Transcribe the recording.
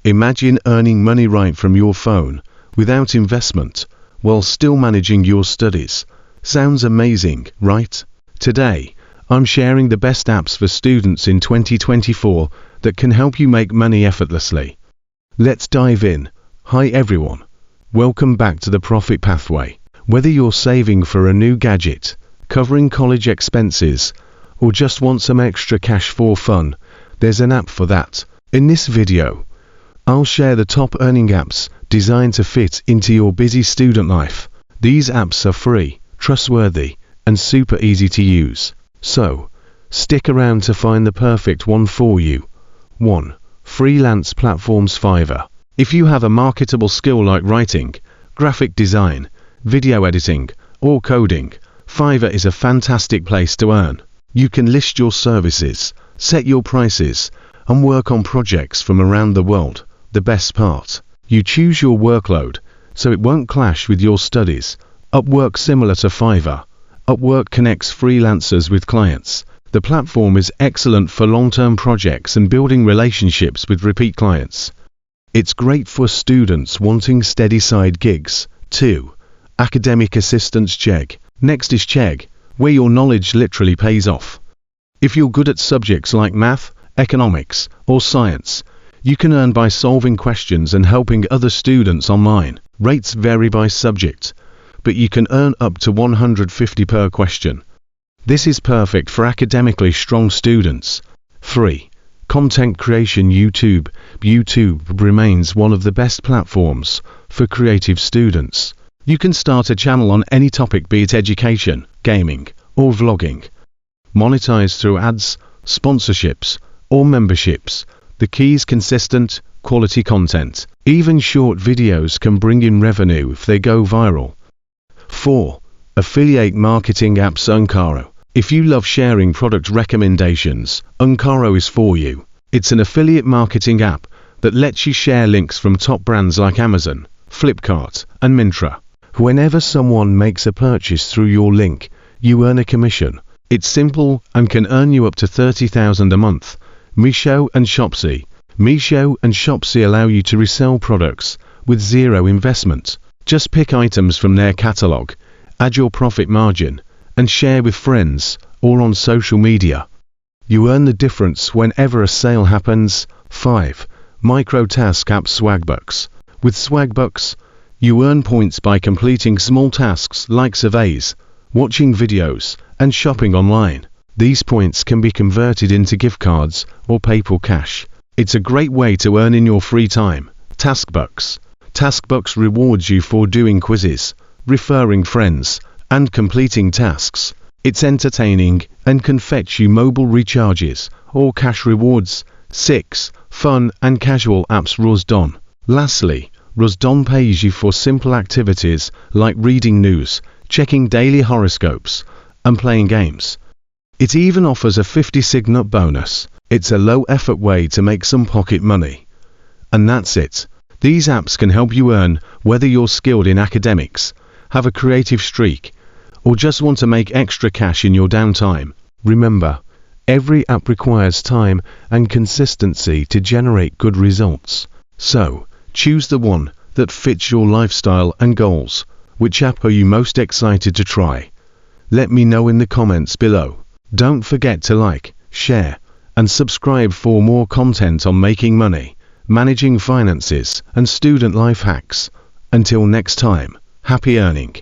Imagine earning money right from your phone, without investment, while still managing your studies. Sounds amazing, right? Today, I'm sharing the best apps for students in 2024 that can help you make money effortlessly. Let's dive in. Hi everyone. Welcome back to the Profit Pathway. Whether you're saving for a new gadget, covering college expenses, or just want some extra cash for fun, there's an app for that. In this video, I'll share the top earning apps designed to fit into your busy student life. These apps are free, trustworthy, and super easy to use. So, stick around to find the perfect one for you. 1. Freelance platforms. Fiverr. If you have a marketable skill like writing, graphic design, video editing, or coding, Fiverr is a fantastic place to earn. You can list your services, set your prices, and work on projects from around the world. The best part, you choose your workload, so it won't clash with your studies. Upwork. Similar to Fiverr, Upwork connects freelancers with clients. The platform is excellent for long-term projects and building relationships with repeat clients. It's great for students wanting steady side gigs. 2. Academic assistance. Chegg. Next is Chegg, where your knowledge literally pays off. If you're good at subjects like math, economics, or science, you can earn by solving questions and helping other students online. Rates vary by subject, but you can earn up to $150 per question. This is perfect for academically strong students. 3. Content creation. YouTube. YouTube remains one of the best platforms for creative students. You can start a channel on any topic, be it education, gaming, or vlogging. Monetize through ads, sponsorships, or memberships. The key is consistent, quality content. Even short videos can bring in revenue if they go viral. 4. Affiliate marketing apps. EarnKaro. If you love sharing product recommendations, EarnKaro is for you. It's an affiliate marketing app that lets you share links from top brands like Amazon, Flipkart, and Myntra. Whenever someone makes a purchase through your link, you earn a commission. It's simple and can earn you up to $30,000 a month. Meesho and Shopsy. Meesho and Shopsy allow you to resell products with zero investment. Just pick items from their catalog, add your profit margin, and share with friends or on social media. You earn the difference whenever a sale happens. 5. Micro task app. TaskBucks. With TaskBucks, you earn points by completing small tasks like surveys, watching videos, and shopping online. These points can be converted into gift cards or PayPal cash. It's a great way to earn in your free time. TaskBucks. TaskBucks rewards you for doing quizzes, referring friends, and completing tasks. It's entertaining and can fetch you mobile recharges or cash rewards. 6. Fun and casual apps. Roz Dhan. Lastly, Roz Dhan pays you for simple activities like reading news, checking daily horoscopes, and playing games. It even offers a 50 sign-up bonus. It's a low-effort way to make some pocket money. And that's it. These apps can help you earn whether you're skilled in academics, have a creative streak, or just want to make extra cash in your downtime. Remember, every app requires time and consistency to generate good results. So, choose the one that fits your lifestyle and goals. Which app are you most excited to try? Let me know in the comments below. Don't forget to like, share, and subscribe for more content on making money, managing finances, and student life hacks. Until next time, happy earning.